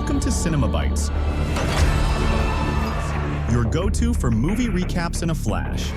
Welcome to Cinema Bites, your go-to for movie recaps in a flash.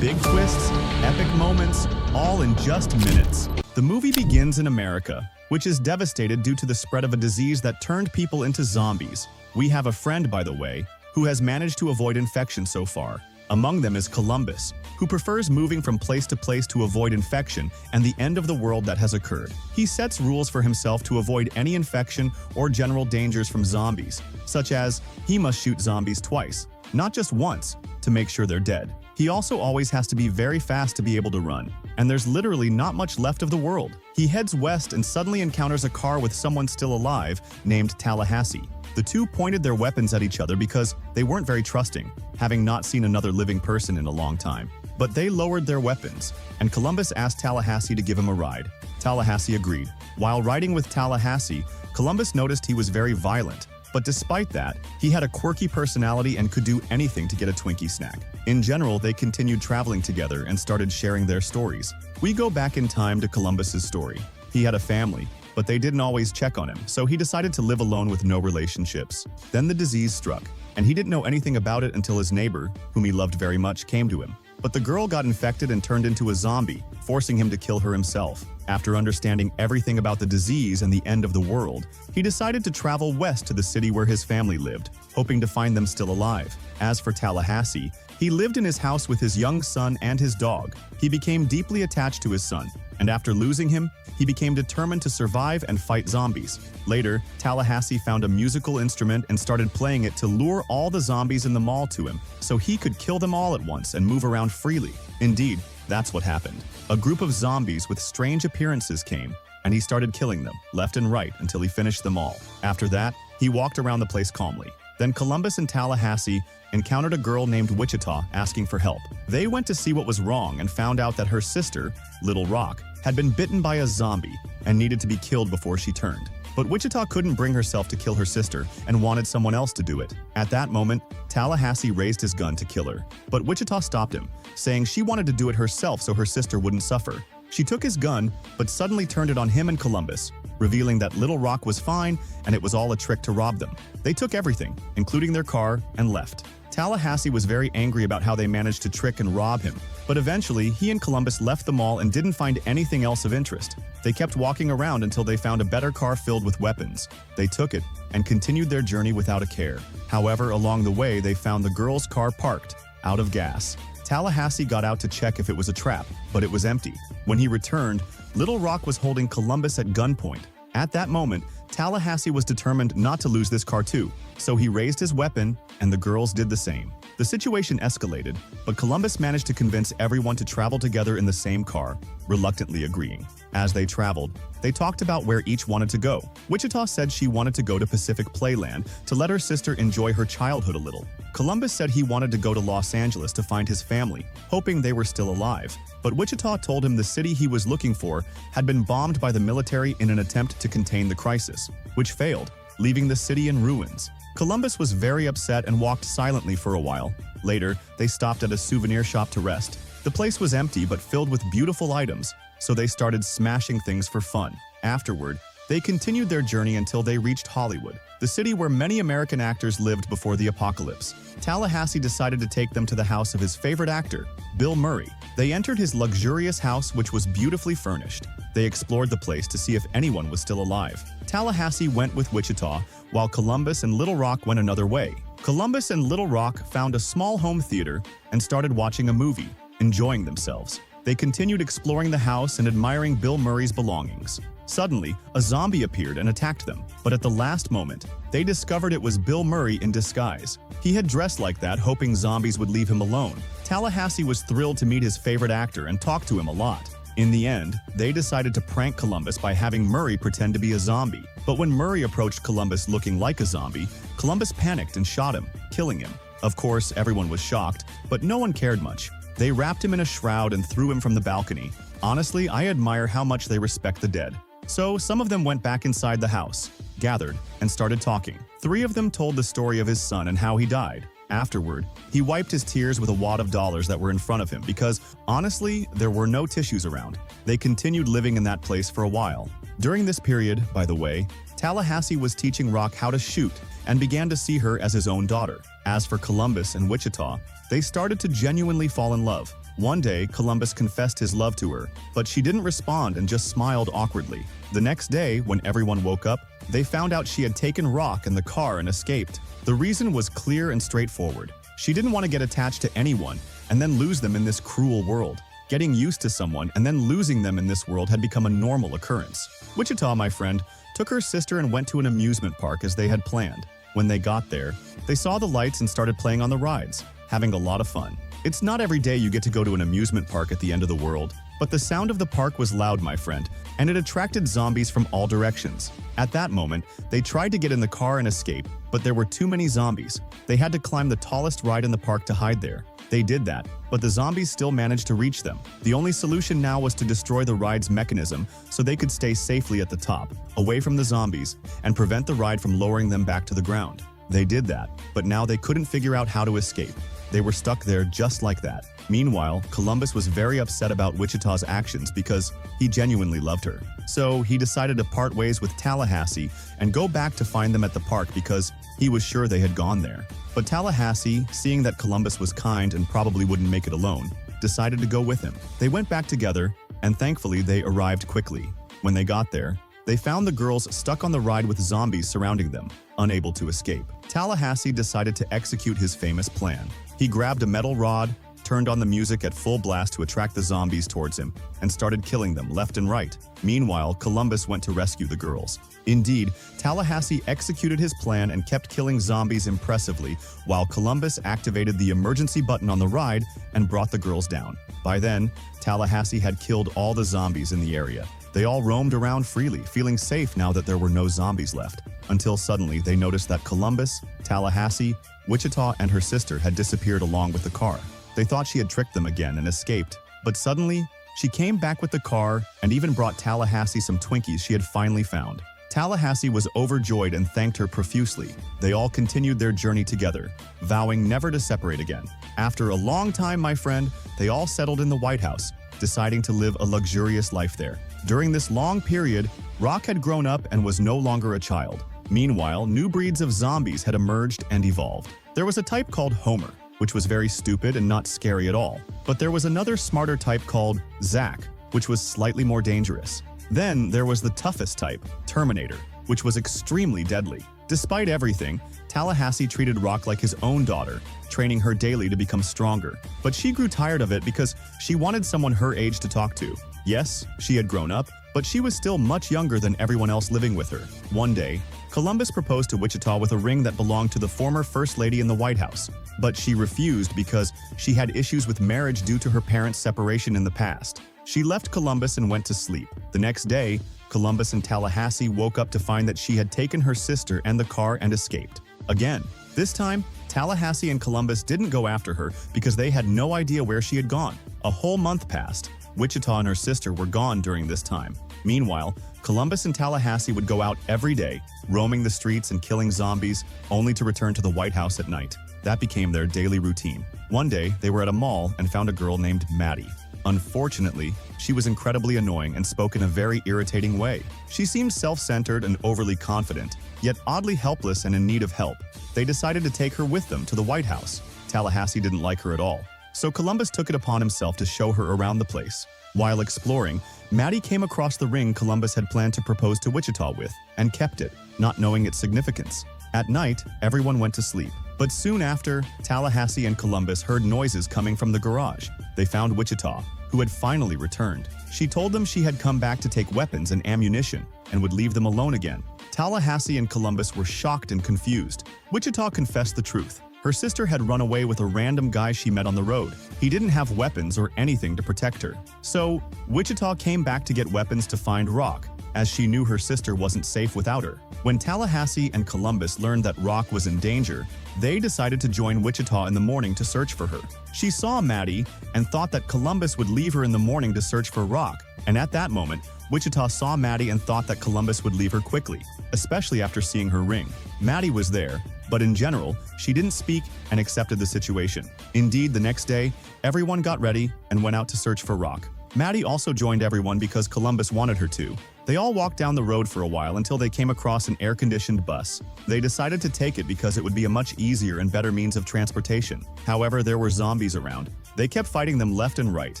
Big twists, epic moments, all in just minutes. The movie begins in America, which is devastated due to the spread of a disease that turned people into zombies. We have a friend, by the way, who has managed to avoid infection so far. Among them is Columbus, who prefers moving from place to place to avoid infection and the end of the world that has occurred. He sets rules for himself to avoid any infection or general dangers from zombies, such as he must shoot zombies twice, not just once, to make sure they're dead. He also always has to be very fast to be able to run, and there's literally not much left of the world. He heads west and suddenly encounters a car with someone still alive named Tallahassee. The two pointed their weapons at each other because they weren't very trusting, having not seen another living person in a long time. But they lowered their weapons, and Columbus asked Tallahassee to give him a ride. Tallahassee agreed. While riding with Tallahassee, Columbus noticed he was very violent, but despite that, he had a quirky personality and could do anything to get a Twinkie snack. In general, they continued traveling together and started sharing their stories. We go back in time to Columbus's story. He had a family, but they didn't always check on him, so he decided to live alone with no relationships. Then the disease struck, and he didn't know anything about it until his neighbor, whom he loved very much, came to him. But the girl got infected and turned into a zombie, forcing him to kill her himself. After understanding everything about the disease and the end of the world, he decided to travel west to the city where his family lived, hoping to find them still alive. As for Tallahassee, he lived in his house with his young son and his dog. He became deeply attached to his son, and after losing him, he became determined to survive and fight zombies. Later, Tallahassee found a musical instrument and started playing it to lure all the zombies in the mall to him, so he could kill them all at once and move around freely. Indeed, that's what happened. A group of zombies with strange appearances came, and he started killing them, left and right, until he finished them all. After that, he walked around the place calmly. Then Columbus and Tallahassee encountered a girl named Wichita asking for help. They went to see what was wrong and found out that her sister, Little Rock, had been bitten by a zombie and needed to be killed before she turned. But Wichita couldn't bring herself to kill her sister and wanted someone else to do it. At that moment, Tallahassee raised his gun to kill her, but Wichita stopped him, saying she wanted to do it herself so her sister wouldn't suffer. She took his gun, but suddenly turned it on him and Columbus, revealing that Little Rock was fine and it was all a trick to rob them. They took everything, including their car, and left. Tallahassee was very angry about how they managed to trick and rob him, but eventually he and Columbus left the mall and didn't find anything else of interest. They kept walking around until they found a better car filled with weapons. They took it and continued their journey without a care. However, along the way, they found the girl's car parked, out of gas. Tallahassee got out to check if it was a trap, but it was empty. When he returned, Little Rock was holding Columbus at gunpoint. At that moment, Tallahassee was determined not to lose this car too, so he raised his weapon, and the girls did the same. The situation escalated, but Columbus managed to convince everyone to travel together in the same car, reluctantly agreeing. As they traveled, they talked about where each wanted to go. Wichita said she wanted to go to Pacific Playland to let her sister enjoy her childhood a little. Columbus said he wanted to go to Los Angeles to find his family, hoping they were still alive. But Wichita told him the city he was looking for had been bombed by the military in an attempt to contain the crisis, which failed, leaving the city in ruins. Columbus was very upset and walked silently for a while. Later, they stopped at a souvenir shop to rest. The place was empty but filled with beautiful items, so they started smashing things for fun. Afterward, they continued their journey until they reached Hollywood, the city where many American actors lived before the apocalypse. Tallahassee decided to take them to the house of his favorite actor, Bill Murray. They entered his luxurious house, which was beautifully furnished. They explored the place to see if anyone was still alive. Tallahassee went with Wichita, while Columbus and Little Rock went another way. Columbus and Little Rock found a small home theater and started watching a movie, enjoying themselves. They continued exploring the house and admiring Bill Murray's belongings. Suddenly, a zombie appeared and attacked them, but at the last moment, they discovered it was Bill Murray in disguise. He had dressed like that, hoping zombies would leave him alone. Tallahassee was thrilled to meet his favorite actor and talk to him a lot. In the end, they decided to prank Columbus by having Murray pretend to be a zombie. But when Murray approached Columbus looking like a zombie, Columbus panicked and shot him, killing him. Of course, everyone was shocked, but no one cared much. They wrapped him in a shroud and threw him from the balcony. Honestly, I admire how much they respect the dead. So some of them went back inside the house, gathered, and started talking. 3 of them told the story of his son and how he died. Afterward, he wiped his tears with a wad of dollars that were in front of him because, honestly, there were no tissues around. They continued living in that place for a while. During this period, by the way, Tallahassee was teaching Rock how to shoot and began to see her as his own daughter. As for Columbus and Wichita, they started to genuinely fall in love. One day, Columbus confessed his love to her, but she didn't respond and just smiled awkwardly. The next day, when everyone woke up, they found out she had taken Rock in the car and escaped. The reason was clear and straightforward. She didn't want to get attached to anyone and then lose them in this cruel world. Getting used to someone and then losing them in this world had become a normal occurrence. Wichita, my friend, took her sister and went to an amusement park as they had planned. When they got there, they saw the lights and started playing on the rides, having a lot of fun. It's not every day you get to go to an amusement park at the end of the world, but the sound of the park was loud, my friend, and it attracted zombies from all directions. At that moment, they tried to get in the car and escape, but there were too many zombies. They had to climb the tallest ride in the park to hide there. They did that, but the zombies still managed to reach them. The only solution now was to destroy the ride's mechanism so they could stay safely at the top, away from the zombies, and prevent the ride from lowering them back to the ground. They did that, but now they couldn't figure out how to escape. They were stuck there just like that. Meanwhile, Columbus was very upset about Wichita's actions because he genuinely loved her. So he decided to part ways with Tallahassee and go back to find them at the park because he was sure they had gone there. But Tallahassee, seeing that Columbus was kind and probably wouldn't make it alone, decided to go with him. They went back together, and thankfully they arrived quickly. When they got there, they found the girls stuck on the ride with zombies surrounding them, unable to escape. Tallahassee decided to execute his famous plan. He grabbed a metal rod, turned on the music at full blast to attract the zombies towards him, and started killing them left and right. Meanwhile, Columbus went to rescue the girls. Indeed, Tallahassee executed his plan and kept killing zombies impressively, while Columbus activated the emergency button on the ride and brought the girls down. By then, Tallahassee had killed all the zombies in the area. They all roamed around freely, feeling safe now that there were no zombies left, until suddenly they noticed that Columbus, Tallahassee, Wichita, and her sister had disappeared along with the car. They thought she had tricked them again and escaped, but suddenly, she came back with the car and even brought Tallahassee some Twinkies she had finally found. Tallahassee was overjoyed and thanked her profusely. They all continued their journey together, vowing never to separate again. After a long time, my friend, they all settled in the White House, deciding to live a luxurious life there. During this long period, Rock had grown up and was no longer a child. Meanwhile, new breeds of zombies had emerged and evolved. There was a type called Homer, which was very stupid and not scary at all. But there was another smarter type called Zack, which was slightly more dangerous. Then there was the toughest type, Terminator, which was extremely deadly. Despite everything, Tallahassee treated Rock like his own daughter, training her daily to become stronger. But she grew tired of it because she wanted someone her age to talk to. Yes, she had grown up, but she was still much younger than everyone else living with her. One day, Columbus proposed to Wichita with a ring that belonged to the former First Lady in the White House, but she refused because she had issues with marriage due to her parents' separation in the past. She left Columbus and went to sleep. The next day, Columbus and Tallahassee woke up to find that she had taken her sister and the car and escaped. Again, this time, Tallahassee and Columbus didn't go after her because they had no idea where she had gone. A whole month passed. Wichita and her sister were gone during this time. Meanwhile, Columbus and Tallahassee would go out every day, roaming the streets and killing zombies, only to return to the White House at night. That became their daily routine. One day, they were at a mall and found a girl named Maddie. Unfortunately, she was incredibly annoying and spoke in a very irritating way. She seemed self-centered and overly confident, yet oddly helpless and in need of help. They decided to take her with them to the White House. Tallahassee didn't like her at all, so Columbus took it upon himself to show her around the place. While exploring, Maddie came across the ring Columbus had planned to propose to Wichita with, and kept it, not knowing its significance. At night, everyone went to sleep. But soon after, Tallahassee and Columbus heard noises coming from the garage. They found Wichita, who had finally returned. She told them she had come back to take weapons and ammunition, and would leave them alone again. Tallahassee and Columbus were shocked and confused. Wichita confessed the truth. Her sister had run away with a random guy she met on the road. He didn't have weapons or anything to protect her. So, Wichita came back to get weapons to find Rock, as she knew her sister wasn't safe without her. When Tallahassee and Columbus learned that Rock was in danger, they decided to join Wichita in the morning to search for her. She saw Maddie and thought that Columbus would leave her in the morning to search for Rock, and at that moment, Wichita saw Maddie and thought that Columbus would leave her quickly, especially after seeing her ring. Maddie was there, But in general, she didn't speak and accepted the situation. Indeed, the next day, everyone got ready and went out to search for Rock. Maddie also joined everyone because Columbus wanted her to. They all walked down the road for a while until they came across an air-conditioned bus. They decided to take it because it would be a much easier and better means of transportation. However, there were zombies around. They kept fighting them left and right,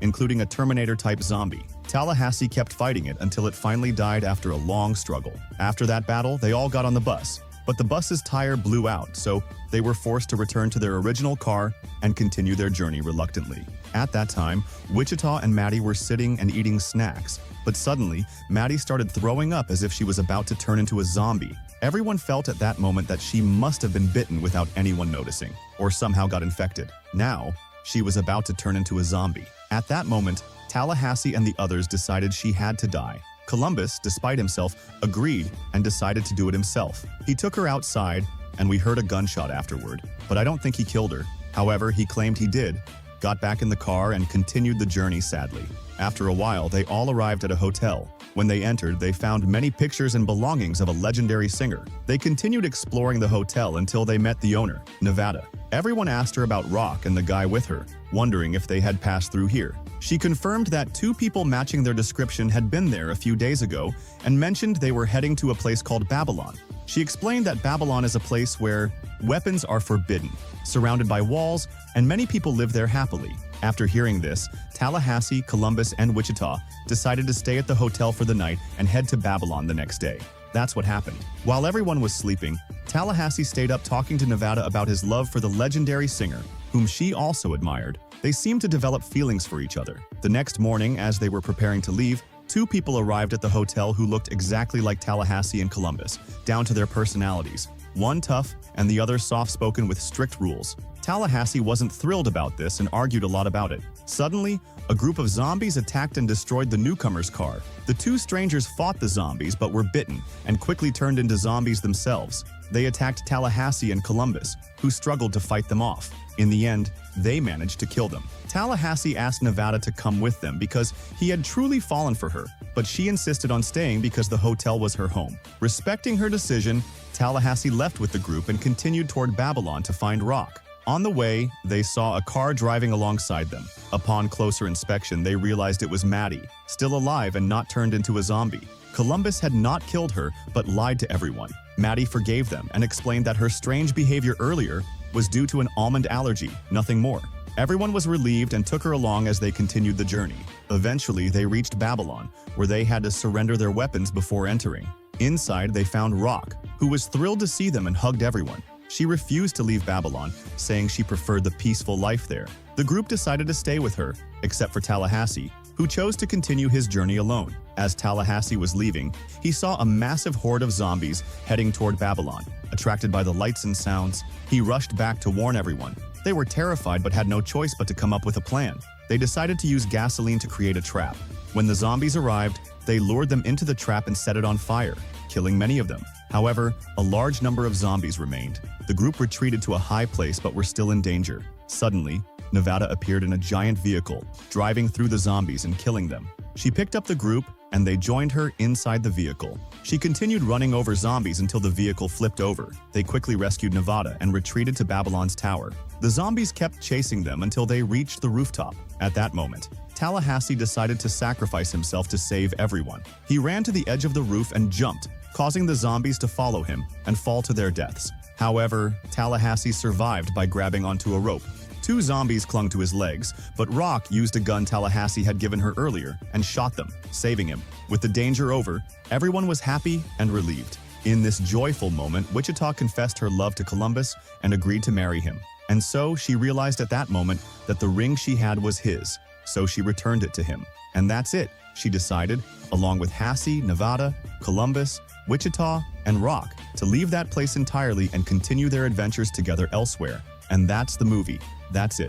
including a Terminator-type zombie. Tallahassee kept fighting it until it finally died after a long struggle. After that battle, they all got on the bus. But the bus's tire blew out, so they were forced to return to their original car and continue their journey reluctantly. At that time, Wichita and Maddie were sitting and eating snacks, but suddenly, Maddie started throwing up as if she was about to turn into a zombie. Everyone felt at that moment that she must have been bitten without anyone noticing, or somehow got infected. Now, she was about to turn into a zombie. At that moment, Tallahassee and the others decided she had to die. Columbus, despite himself, agreed and decided to do it himself. He took her outside, and we heard a gunshot afterward, but I don't think he killed her. However, he claimed he did, got back in the car, and continued the journey sadly. After a while, they all arrived at a hotel. When they entered, they found many pictures and belongings of a legendary singer. They continued exploring the hotel until they met the owner, Nevada. Everyone asked her about Rock and the guy with her, wondering if they had passed through here. She confirmed that 2 people matching their description had been there a few days ago and mentioned they were heading to a place called Babylon. She explained that Babylon is a place where weapons are forbidden, surrounded by walls, and many people live there happily. After hearing this, Tallahassee, Columbus, and Wichita decided to stay at the hotel for the night and head to Babylon the next day. That's what happened. While everyone was sleeping, Tallahassee stayed up talking to Nevada about his love for the legendary singer, whom she also admired. They seemed to develop feelings for each other. The next morning, as they were preparing to leave, 2 people arrived at the hotel who looked exactly like Tallahassee and Columbus, down to their personalities. One tough and the other soft-spoken with strict rules. Tallahassee wasn't thrilled about this and argued a lot about it. Suddenly, a group of zombies attacked and destroyed the newcomer's car. The 2 strangers fought the zombies but were bitten and quickly turned into zombies themselves. They attacked Tallahassee and Columbus, who struggled to fight them off. In the end, they managed to kill them. Tallahassee asked Nevada to come with them because he had truly fallen for her, but she insisted on staying because the hotel was her home. Respecting her decision, Tallahassee left with the group and continued toward Babylon to find Rock. On the way, they saw a car driving alongside them. Upon closer inspection, they realized it was Maddie, still alive and not turned into a zombie. Columbus had not killed her, but lied to everyone. Maddie forgave them and explained that her strange behavior earlier was due to an almond allergy, nothing more. Everyone was relieved and took her along as they continued the journey. Eventually, they reached Babylon, where they had to surrender their weapons before entering. Inside, they found Rock, who was thrilled to see them and hugged everyone. She refused to leave Babylon, saying she preferred the peaceful life there. The group decided to stay with her, except for Tallahassee, who chose to continue his journey alone. As Tallahassee was leaving, he saw a massive horde of zombies heading toward Babylon. Attracted by the lights and sounds, he rushed back to warn everyone. They were terrified but had no choice but to come up with a plan. They decided to use gasoline to create a trap. When the zombies arrived, they lured them into the trap and set it on fire, killing many of them. However, a large number of zombies remained. The group retreated to a high place but were still in danger. Suddenly, Nevada appeared in a giant vehicle, driving through the zombies and killing them. She picked up the group, and they joined her inside the vehicle. She continued running over zombies until the vehicle flipped over. They quickly rescued Nevada and retreated to Babylon's tower. The zombies kept chasing them until they reached the rooftop. At that moment, Tallahassee decided to sacrifice himself to save everyone. He ran to the edge of the roof and jumped, causing the zombies to follow him and fall to their deaths. However, Tallahassee survived by grabbing onto a rope. 2 zombies clung to his legs, but Rock used a gun Tallahassee had given her earlier and shot them, saving him. With the danger over, everyone was happy and relieved. In this joyful moment, Wichita confessed her love to Columbus and agreed to marry him. And so she realized at that moment that the ring she had was his, so she returned it to him. And that's it, she decided, along with Hassey, Nevada, Columbus, Wichita, and Rock, to leave that place entirely and continue their adventures together elsewhere. And that's the movie. That's it.